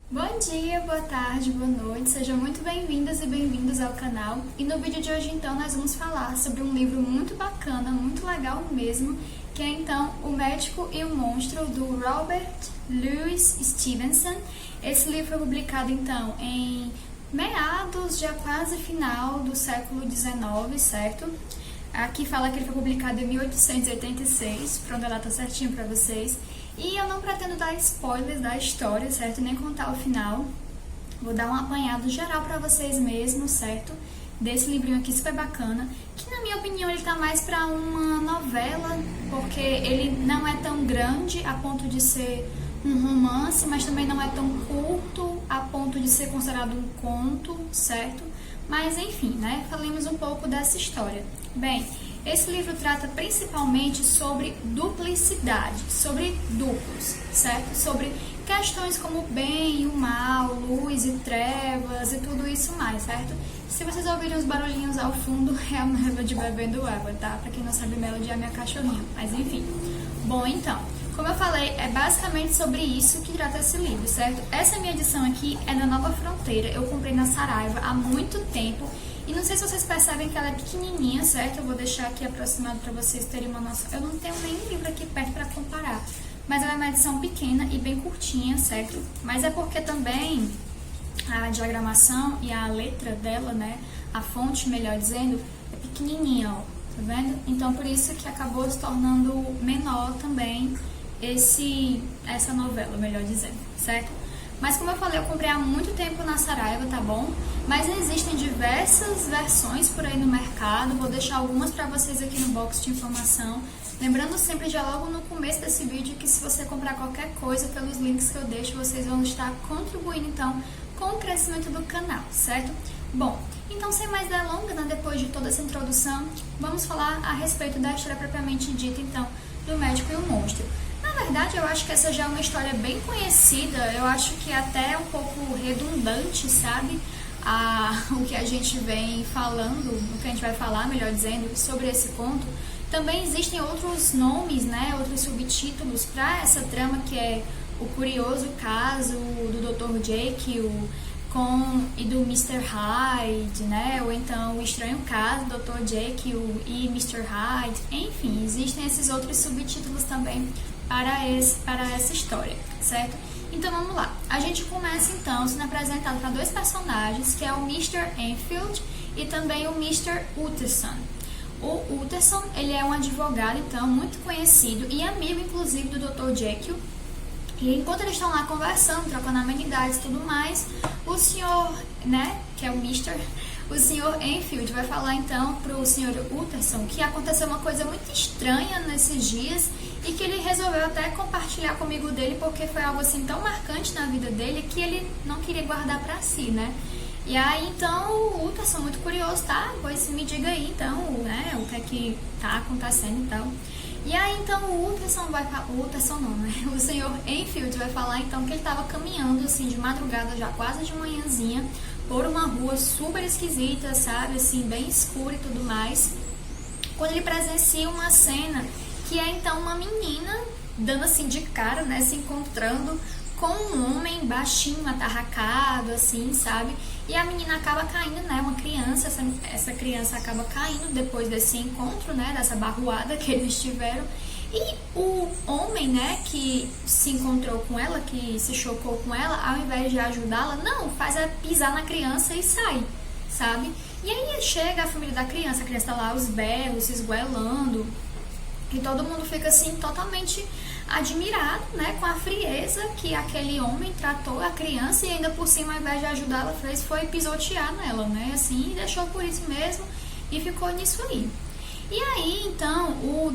Bom dia, boa tarde, boa noite, sejam muito bem-vindas e bem-vindos ao canal. E no vídeo de hoje então nós vamos falar sobre um livro muito bacana, muito legal mesmo, que é então O Médico e o Monstro, do Robert Louis Stevenson. Esse livro foi publicado então em meados, já quase final do século XIX, certo? Aqui fala que ele foi publicado em 1886, pronto, a data certinho pra vocês. E eu não pretendo dar spoilers da história, certo? Nem contar o final. Vou dar um apanhado geral pra vocês mesmo, certo? Desse livrinho aqui super bacana, que na minha opinião ele tá mais pra uma novela, porque ele não é tão grande a ponto de ser um romance, mas também não é tão curto a ponto de ser considerado um conto, certo? Mas enfim, né? Falemos um pouco dessa história. Bem, esse livro trata principalmente sobre duplicidade, sobre duplos, certo? Sobre questões como o bem e o mal, luz e trevas e tudo isso mais, certo? Se vocês ouvirem os barulhinhos ao fundo, é a Melody bebendo água, tá? Pra quem não sabe, Melody é a minha cachorrinha, mas enfim. Bom, então, como eu falei, é basicamente sobre isso que trata esse livro, certo? Essa minha edição aqui é da Nova Fronteira, eu comprei na Saraiva há muito tempo. E não sei se vocês percebem que ela é pequenininha, certo? Eu vou deixar aqui aproximado para vocês terem uma noção. Eu não tenho nenhum livro aqui perto para comparar, mas ela é uma edição pequena e bem curtinha, certo? Mas é porque também a diagramação e a letra dela, né? A fonte, melhor dizendo, é pequenininha, ó. Tá vendo? Então, por isso que acabou se tornando menor também essa novela, melhor dizendo, certo? Mas como eu falei, eu comprei há muito tempo na Saraiva, tá bom? Mas existem diversas versões por aí no mercado, vou deixar algumas pra vocês aqui no box de informação. Lembrando sempre já logo no começo desse vídeo que se você comprar qualquer coisa pelos links que eu deixo, vocês vão estar contribuindo então com o crescimento do canal, certo? Bom, então sem mais delongas, né, depois de toda essa introdução, vamos falar a respeito da história propriamente dita então do Médico e o Monstro. Na verdade, eu acho que essa já é uma história bem conhecida, eu acho que até é um pouco redundante, sabe? O que a gente vem falando, o que a gente vai falar, melhor dizendo, sobre esse conto. Também existem outros nomes, né, outros subtítulos para essa trama, que é O Curioso Caso do Dr. Jekyll e do Mr. Hyde, né, ou então O Estranho Caso do Dr. Jekyll e Mr. Hyde. Enfim, existem esses outros subtítulos também para essa história, certo? Então vamos lá. A gente começa então sendo apresentado para dois personagens, que é o Mr. Enfield e também o Mr. Utterson. O Utterson, ele é um advogado então muito conhecido e amigo inclusive do Dr. Jekyll. E enquanto eles estão lá conversando, trocando amenidades e tudo mais, o senhor, né, que é o senhor Enfield vai falar então pro senhor Utterson que aconteceu uma coisa muito estranha nesses dias e que ele resolveu até compartilhar comigo dele porque foi algo assim tão marcante na vida dele que ele não queria guardar pra si, né? E aí então o Utterson, muito curioso, tá? Pois me diga aí então, né, o que é que tá acontecendo e tal. E aí então o senhor Enfield vai falar então que ele estava caminhando assim de madrugada, já quase de manhãzinha, por uma rua super esquisita, sabe, assim, bem escura e tudo mais, quando ele presencia uma cena que é então uma menina dando assim de cara, né, se encontrando com um homem baixinho, atarracado, assim, sabe? E a menina acaba caindo, né? Uma criança, essa criança acaba caindo depois desse encontro, né? Dessa barruada que eles tiveram. E o homem, né, que se encontrou com ela, que se chocou com ela, ao invés de ajudá-la, não, faz ela pisar na criança e sai, sabe? E aí chega a família da criança, a criança tá lá aos berros, se esgoelando, e todo mundo fica assim totalmente admirado, né, com a frieza que aquele homem tratou a criança e ainda por cima, ao invés de ajudá-la, foi pisotear nela, né, assim, e deixou por isso mesmo e ficou nisso aí. E aí, então, o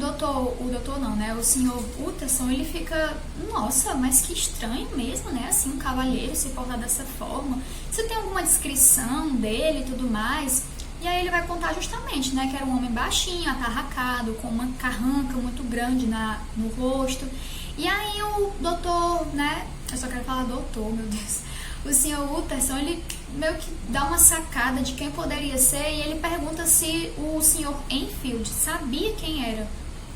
senhor Utterson, ele fica, nossa, mas que estranho mesmo, né, assim, um cavalheiro se portar dessa forma. Você tem alguma descrição dele e tudo mais? E aí ele vai contar justamente, né, que era um homem baixinho, atarracado, com uma carranca muito grande no rosto. E aí o doutor, né, eu só quero falar doutor, meu Deus, o senhor Utterson, ele meio que dá uma sacada de quem poderia ser e ele pergunta se o senhor Enfield sabia quem era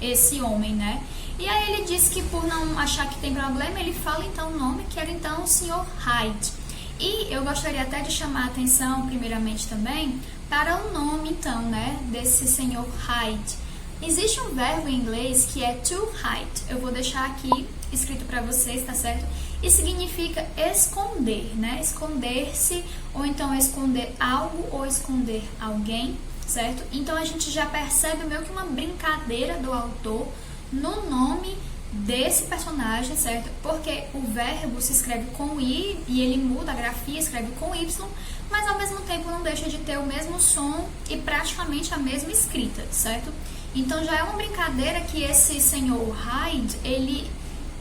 esse homem, né? E aí ele diz que por não achar que tem problema, ele fala então o nome, que era então o Sr. Hyde. E eu gostaria até de chamar a atenção, primeiramente também, para o nome então, né, desse Sr. Hyde. Existe um verbo em inglês que é to hide. Eu vou deixar aqui escrito para vocês, tá certo? E significa esconder, né? Esconder-se, ou então esconder algo, ou esconder alguém, certo? Então a gente já percebe meio que uma brincadeira do autor no nome desse personagem, certo? Porque o verbo se escreve com I e ele muda, a grafia escreve com Y, mas ao mesmo tempo não deixa de ter o mesmo som e praticamente a mesma escrita, certo? Então já é uma brincadeira que esse Sr. Hyde, ele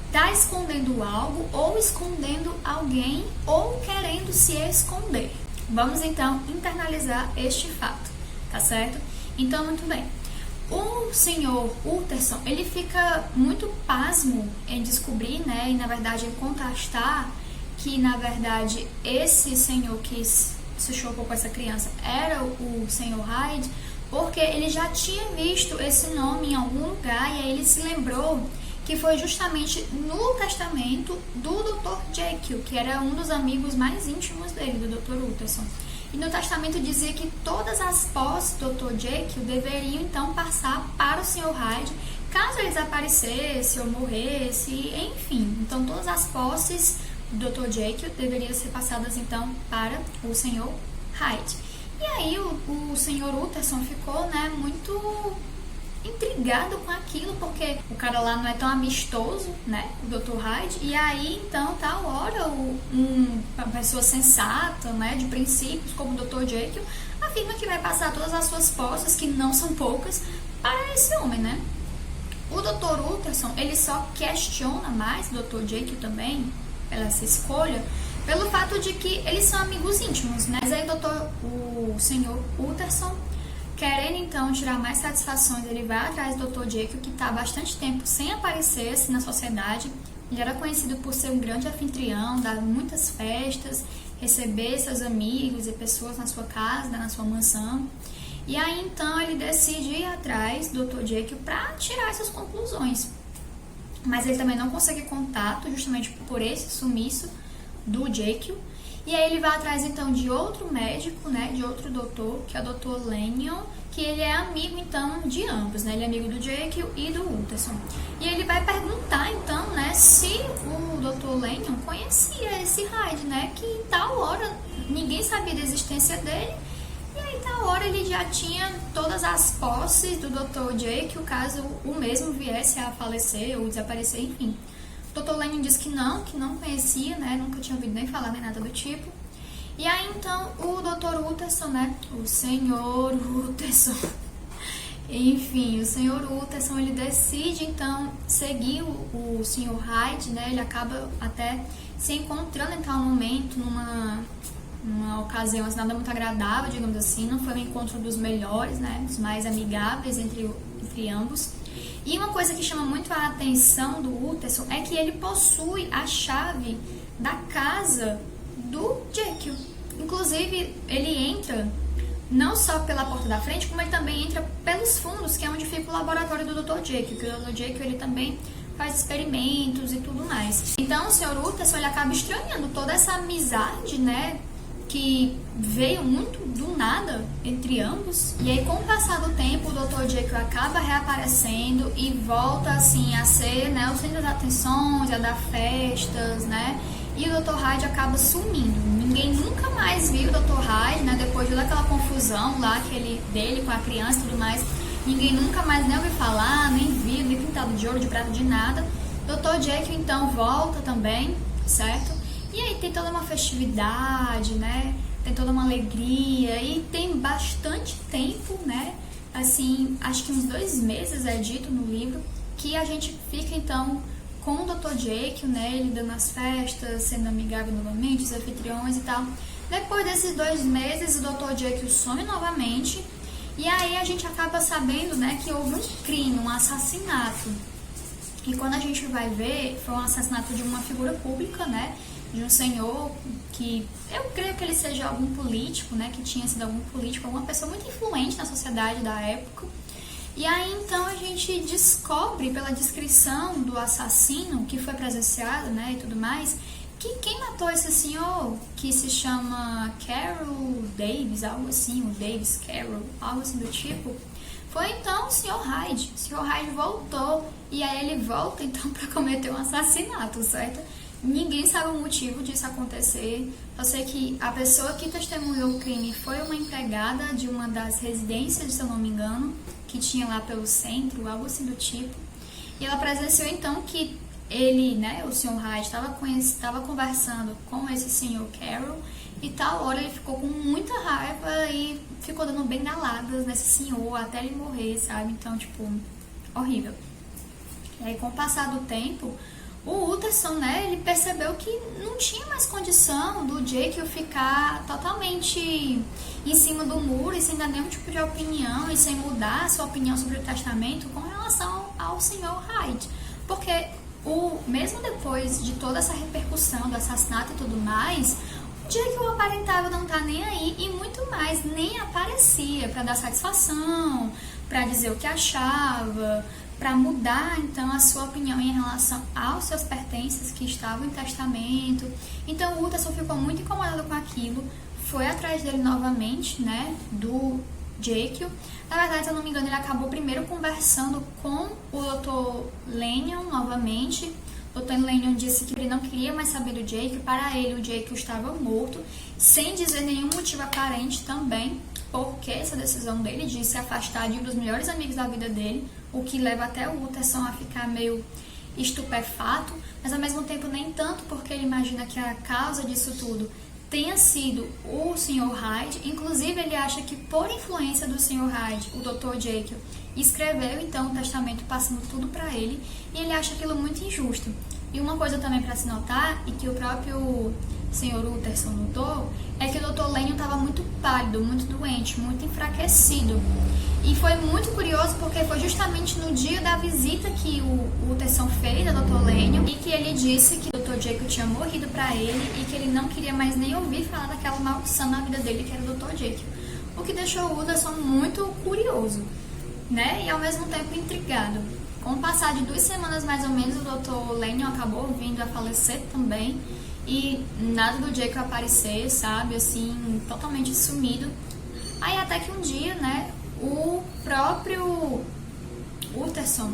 está escondendo algo, ou escondendo alguém, ou querendo se esconder. Vamos então internalizar este fato, tá certo? Então, muito bem. O Sr. Utterson, ele fica muito pasmo em descobrir, né, e na verdade em contrastar que na verdade esse senhor que se chocou com essa criança era o Sr. Hyde, porque ele já tinha visto esse nome em algum lugar e aí ele se lembrou que foi justamente no testamento do Dr. Jekyll, que era um dos amigos mais íntimos dele, do Dr. Utterson. E no testamento dizia que todas as posses do Dr. Jekyll deveriam então passar para o Sr. Hyde, caso ele desaparecesse ou morresse, enfim. Então todas as posses do Dr. Jekyll deveriam ser passadas então para o Sr. Hyde. E aí o Sr. Utterson ficou, né, muito intrigado com aquilo, porque o cara lá não é tão amistoso, né, o Dr. Hyde, e aí então tal hora uma pessoa sensata, né, de princípios, como o Dr. Jekyll, afirma que vai passar todas as suas posses, que não são poucas, para esse homem, né. O Dr. Utterson, ele só questiona mais o Dr. Jekyll também, pela essa escolha, pelo fato de que eles são amigos íntimos, né? Mas aí o Sr. Utterson, querendo então tirar mais satisfações, ele vai atrás do Dr. Jekyll, que está há bastante tempo sem aparecer assim, na sociedade. Ele era conhecido por ser um grande anfitrião, dar muitas festas, receber seus amigos e pessoas na sua casa, na sua mansão. E aí então ele decide ir atrás do Dr. Jekyll para tirar essas conclusões. Mas ele também não consegue contato, justamente por esse sumiço do Jekyll. E aí ele vai atrás então de outro médico, né, de outro doutor, que é o Dr. Lanyon, que ele é amigo então de ambos, né, ele é amigo do Jekyll e do Utterson. E ele vai perguntar então, né, se o Dr. Lanyon conhecia esse Hyde, né, que em tal hora ninguém sabia da existência dele, e aí em tal hora ele já tinha todas as posses do Dr. Jekyll, caso o mesmo viesse a falecer ou desaparecer, enfim. O Dr. Lanyon disse que não conhecia, né, nunca tinha ouvido nem falar nem nada do tipo. E aí então o Dr. Utterson, né, o Sr. Utterson, enfim, o Sr. Utterson, ele decide então seguir o Sr. Hyde, né, ele acaba até se encontrando em tal momento numa ocasião assim, nada muito agradável, digamos assim, não foi um encontro dos melhores, né, dos mais amigáveis entre ambos. E uma coisa que chama muito a atenção do Utterson é que ele possui a chave da casa do Jekyll. Inclusive, ele entra não só pela porta da frente, como ele também entra pelos fundos, que é onde fica o laboratório do Dr. Jekyll, que o Dr. Jekyll ele também faz experimentos e tudo mais. Então, o Sr. Utterson ele acaba estranhando toda essa amizade, né, que veio muito do nada entre ambos. E aí, com o passar do tempo, o Dr. Jekyll acaba reaparecendo e volta, assim, a ser, né, o centro das atenções, a dar festas, né, e o Dr. Hyde acaba sumindo. Ninguém nunca mais viu o Dr. Hyde, né, depois de toda aquela confusão lá dele com a criança e tudo mais. Ninguém nunca mais nem ouviu falar, nem viu, nem pintado de ouro, de prata, de nada. Dr. Jekyll, então, volta também, certo? E aí tem toda uma festividade, né? Tem toda uma alegria e tem bastante tempo, né? Assim, acho que uns 2 meses é dito no livro, que a gente fica, então, com o Dr. Jekyll, né? Ele dando as festas, sendo amigável novamente, os anfitriões e tal. Depois desses 2 meses, o Dr. Jekyll some novamente. E aí a gente acaba sabendo, né, que houve um crime, um assassinato. E quando a gente vai ver, foi um assassinato de uma figura pública, né? De um senhor que eu creio que ele seja algum político, né? Que tinha sido algum político, alguma pessoa muito influente na sociedade da época. E aí então a gente descobre pela descrição do assassino que foi presenciado, né, e tudo mais, que quem matou esse senhor, que se chama Carol Davis, algo assim, o Davis Carol, algo assim do tipo, foi então o Sr. Hyde. O Sr. Hyde voltou, e aí ele volta então para cometer um assassinato, certo? Ninguém sabe o motivo disso acontecer. Eu sei que a pessoa que testemunhou o crime foi uma empregada de uma das residências, se eu não me engano, que tinha lá pelo centro, algo assim do tipo. E ela presenciou então que ele, né, o Sr. Hyde, estava conversando com esse Sr. Carroll, e tal hora ele ficou com muita raiva e ficou dando bengaladas nesse senhor até ele morrer, sabe? Então, tipo, horrível. E aí, com o passar do tempo, o Utterson, né, ele percebeu que não tinha mais condição do Jake ficar totalmente em cima do muro e sem dar nenhum tipo de opinião e sem mudar a sua opinião sobre o testamento com relação ao Sr. Hyde. Porque mesmo depois de toda essa repercussão do assassinato e tudo mais, o Jake aparentava não estar nem aí e muito mais, nem aparecia para dar satisfação, para dizer o que achava, para mudar então a sua opinião em relação aos seus pertences que estavam em testamento. Então o Utterson ficou muito incomodado com aquilo, foi atrás dele novamente, né, do Jake. Na verdade, se eu não me engano, ele acabou primeiro conversando com o Dr. Lanyon novamente. O Dr. Lanyon disse que ele não queria mais saber do Jake. Para ele, o Jake estava morto, sem dizer nenhum motivo aparente também, porque essa decisão dele de se afastar de um dos melhores amigos da vida dele, o que leva até o Utterson a ficar meio estupefato, mas ao mesmo tempo nem tanto, porque ele imagina que a causa disso tudo tenha sido o Sr. Hyde. Inclusive, ele acha que por influência do Sr. Hyde, o Dr. Jekyll escreveu então o testamento passando tudo para ele, e ele acha aquilo muito injusto. E uma coisa também para se notar, e que o próprio Sr. Utterson notou, é que o Dr. Lanyon estava muito pálido, muito doente, muito enfraquecido. E foi muito curioso porque foi justamente no dia da visita que o Utterson fez ao Dr. Lanyon e que ele disse que o Dr. Jekyll tinha morrido para ele e que ele não queria mais nem ouvir falar daquela maldição na vida dele, que era o Dr. Jekyll. O que deixou o Utterson muito curioso, né? E ao mesmo tempo intrigado. Com o passar de 2 semanas mais ou menos, o Dr. Lanyon acabou vindo a falecer também e nada do Jekyll aparecer, sabe? Assim, totalmente sumido. Aí até que um dia, né, o próprio Utterson,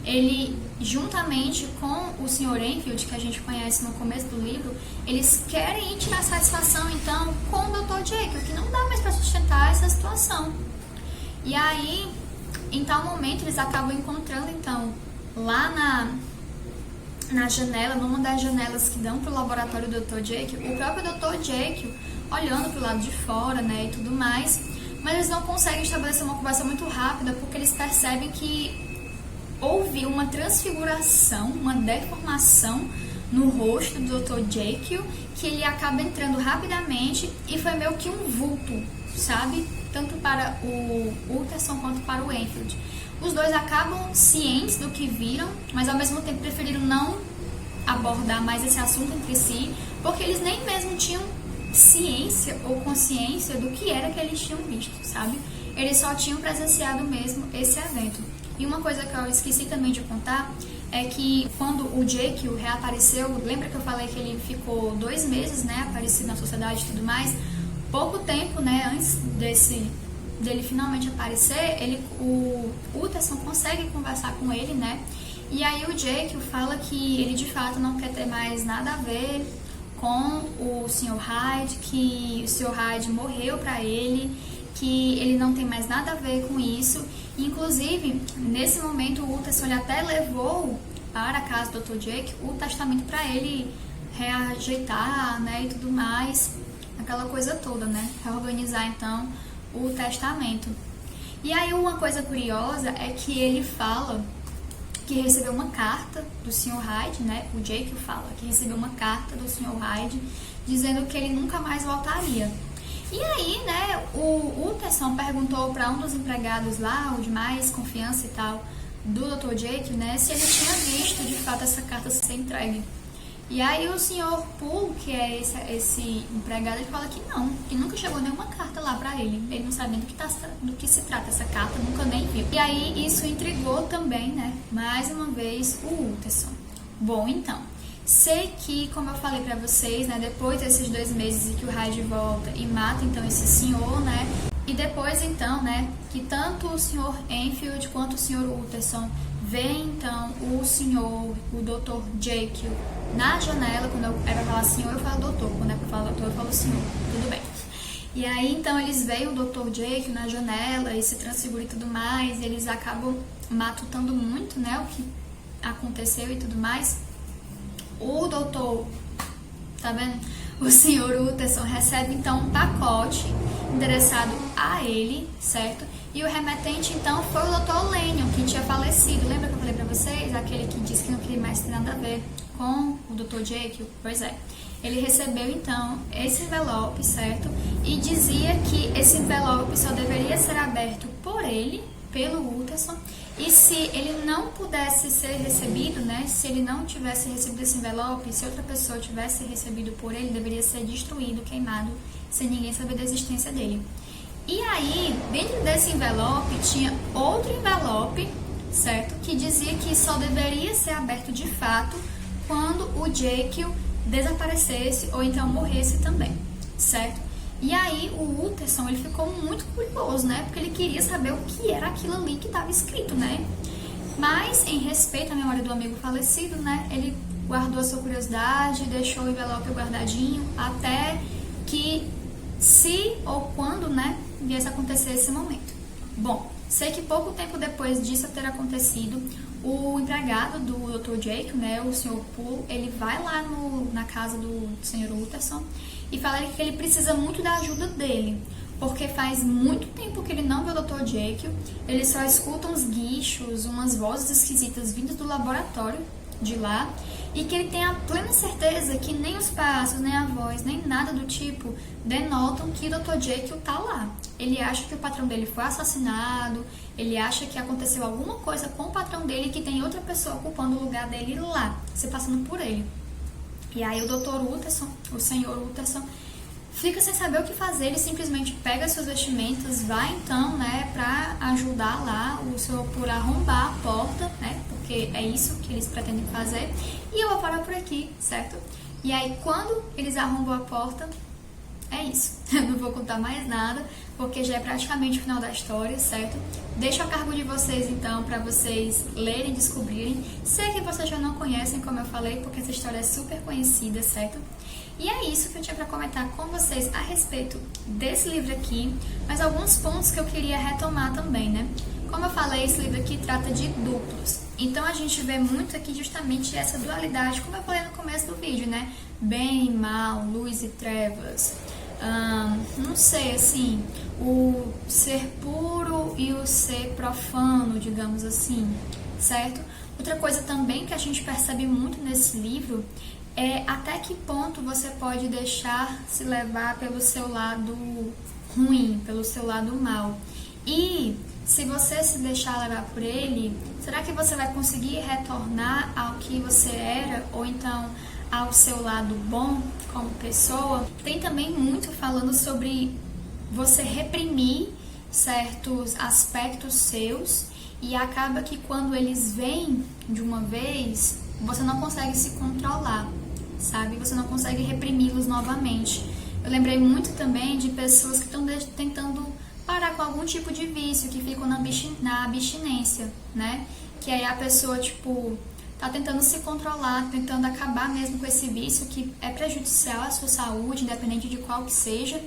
ele, juntamente com o Sr. Enfield, que a gente conhece no começo do livro, eles querem tirar satisfação, então, com o Dr. Jekyll, que não dá mais para sustentar essa situação. E aí, em tal momento, eles acabam encontrando, então, lá na janela, numa das janelas que dão para o laboratório do Dr. Jekyll, o próprio Dr. Jekyll olhando para o lado de fora, né, e tudo mais, mas eles não conseguem estabelecer uma conversa muito rápida porque eles percebem que houve uma transfiguração, uma deformação no rosto do Dr. Jekyll, que ele acaba entrando rapidamente e foi meio que um vulto, sabe? Tanto para o Utterson quanto para o Enfield. Os dois acabam cientes do que viram, mas ao mesmo tempo preferiram não abordar mais esse assunto entre si, porque eles nem mesmo tinham ciência ou consciência do que era que eles tinham visto, sabe? Eles só tinham presenciado mesmo esse evento. E uma coisa que eu esqueci também de contar é que quando o Jekyll reapareceu, lembra que eu falei que ele ficou 2 meses, né, aparecido na sociedade e tudo mais? Pouco tempo, né, antes dele finalmente aparecer, o Utterson consegue conversar com ele, né? E aí o Jekyll fala que ele de fato não quer ter mais nada a ver com o Sr. Hyde, que o Sr. Hyde morreu para ele, que ele não tem mais nada a ver com isso. Inclusive, nesse momento, o Utterson até levou para a casa do Dr. Jake o testamento para ele reajeitar, né, e tudo mais, aquela coisa toda, né, reorganizar então o testamento. E aí uma coisa curiosa é que ele fala que recebeu uma carta do Sr. Hyde, né? O Jake fala que recebeu uma carta do Sr. Hyde dizendo que ele nunca mais voltaria. E aí, né, o Utterson perguntou para um dos empregados lá, o de mais confiança e tal, do Dr. Jake, né, se ele tinha visto de fato essa carta ser entregue. E aí o senhor Poole, que é esse empregado, ele fala que não, que nunca chegou nenhuma carta lá pra ele. Ele não sabe nem do que se trata essa carta, nunca nem viu. E aí isso intrigou também, né, mais uma vez o Utterson. Bom, então, sei que, como eu falei pra vocês, né, depois desses 2 meses em que o Hyde volta e mata então esse senhor, né, e depois então, né, que tanto o senhor Enfield quanto o senhor Utterson vê então o Dr. Jekyll na janela. Quando é pra falar senhor, eu falo doutor, quando é pra falar doutor, eu falo senhor, tudo bem. E aí então eles veem o Dr. Jekyll na janela e se transfigura e tudo mais, e eles acabam matutando muito, né, o que aconteceu e tudo mais. O doutor, tá vendo? O senhor Utterson recebe então um pacote endereçado a ele, certo? E o remetente então foi o Dr. Lanyon, que tinha falecido. Lembra que eu falei pra vocês? Aquele que disse que não queria mais ter nada a ver com o Dr. Jekyll? Pois é. Ele recebeu então esse envelope, certo? E dizia que esse envelope só deveria ser aberto por ele, pelo Utterson, e se ele não pudesse ser recebido, né, se ele não tivesse recebido esse envelope, se outra pessoa tivesse recebido por ele, deveria ser destruído, queimado, sem ninguém saber da existência dele. E aí, dentro desse envelope, tinha outro envelope, certo, que dizia que só deveria ser aberto de fato quando o Jekyll desaparecesse ou então morresse também, certo? E aí o Utterson, ele ficou muito curioso, né? Porque ele queria saber o que era aquilo ali que estava escrito, né? Mas, em respeito à memória do amigo falecido, né? Ele guardou a sua curiosidade, deixou o envelope guardadinho, até que, se ou quando, né, viesse acontecer esse momento. Bom, sei que pouco tempo depois disso ter acontecido, o empregado do Dr. Jekyll, né, o Sr. Poole, ele vai lá na casa do Sr. Utterson e fala que ele precisa muito da ajuda dele, porque faz muito tempo que ele não vê o Dr. Jekyll, ele só escuta uns guichos, umas vozes esquisitas vindas do laboratório de lá, e que ele tem a plena certeza que nem os passos, nem a voz, nem nada do tipo denotam que o Dr. Jekyll tá lá. Ele acha que o patrão dele foi assassinado, ele acha que aconteceu alguma coisa com o patrão dele, que tem outra pessoa ocupando o lugar dele lá, se passando por ele. E aí o Dr. Utterson, o Sr. Utterson, fica sem saber o que fazer, ele simplesmente pega suas vestimentas, vai então, né, pra ajudar lá o Sr. por arrombar a porta, né, porque é isso que eles pretendem fazer, e eu vou parar por aqui, certo? E aí quando eles arrombam a porta, é isso, eu não vou contar mais nada, porque já é praticamente o final da história, certo? Deixo a cargo de vocês então, para vocês lerem e descobrirem. Sei que vocês já não conhecem, como eu falei, porque essa história é super conhecida, certo? E é isso que eu tinha para comentar com vocês a respeito desse livro aqui, mas alguns pontos que eu queria retomar também, né? Como eu falei, esse livro aqui trata de duplos, então a gente vê muito aqui justamente essa dualidade, como eu falei no começo do vídeo, né? Bem e mal, luz e trevas, não sei, assim, o ser puro e o ser profano, digamos assim, certo? Outra coisa também que a gente percebe muito nesse livro é até que ponto você pode deixar se levar pelo seu lado ruim, pelo seu lado mal. E se você se deixar levar por ele, será que você vai conseguir retornar ao que você era, ou então ao seu lado bom como pessoa? Tem também muito falando sobre você reprimir certos aspectos seus, e acaba que quando eles vêm de uma vez, você não consegue se controlar, sabe? Você não consegue reprimi-los novamente. Eu lembrei muito também de pessoas que estão tentando parar com algum tipo de vício, que ficam na abstinência, né? Que aí a pessoa, tipo, tá tentando se controlar, tentando acabar mesmo com esse vício que é prejudicial à sua saúde, independente de qual que seja.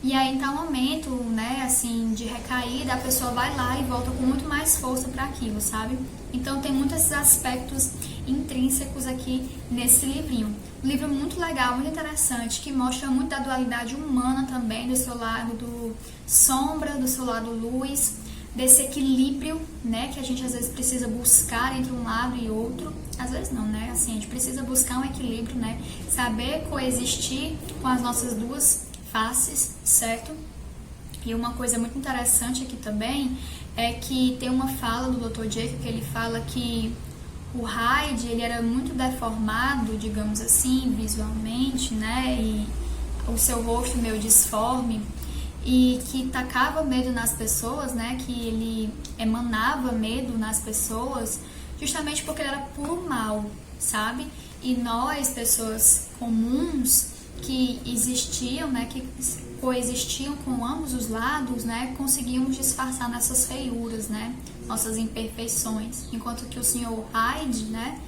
E aí, em tal momento, né, assim, de recaída, a pessoa vai lá e volta com muito mais força para aquilo, sabe? Então, tem muitos esses aspectos intrínsecos aqui nesse livrinho. Um livro muito legal, muito interessante, que mostra muito da dualidade humana também, do seu lado do sombra, do seu lado luz, desse equilíbrio, né, que a gente às vezes precisa buscar entre um lado e outro. Às vezes não, né, assim, a gente precisa buscar um equilíbrio, né, saber coexistir com as nossas duas faces, certo? E uma coisa muito interessante aqui também é que tem uma fala do Dr. Jekyll que ele fala que o Hyde, ele era muito deformado, digamos assim, visualmente, né, e o seu rosto meio disforme, e que tacava medo nas pessoas, né, que ele emanava medo nas pessoas, justamente porque ele era puro mal, sabe? E nós, pessoas comuns, que existiam, né, que coexistiam com ambos os lados, né, conseguíamos disfarçar nessas feiuras, né, nossas imperfeições, enquanto que o Sr. Hyde, né,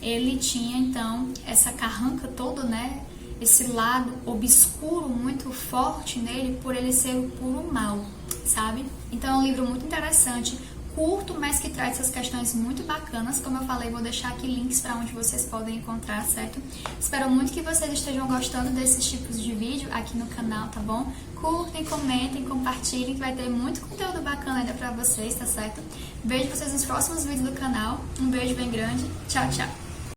ele tinha então essa carranca toda, né, esse lado obscuro muito forte nele, por ele ser o puro mal, sabe? Então é um livro muito interessante, curto, mas que traz essas questões muito bacanas. Como eu falei, vou deixar aqui links para onde vocês podem encontrar, certo? Espero muito que vocês estejam gostando desses tipos de vídeo aqui no canal, tá bom? Curtem, comentem, compartilhem, que vai ter muito conteúdo bacana ainda pra vocês, tá certo? Vejo vocês nos próximos vídeos do canal. Um beijo bem grande. Tchau, tchau!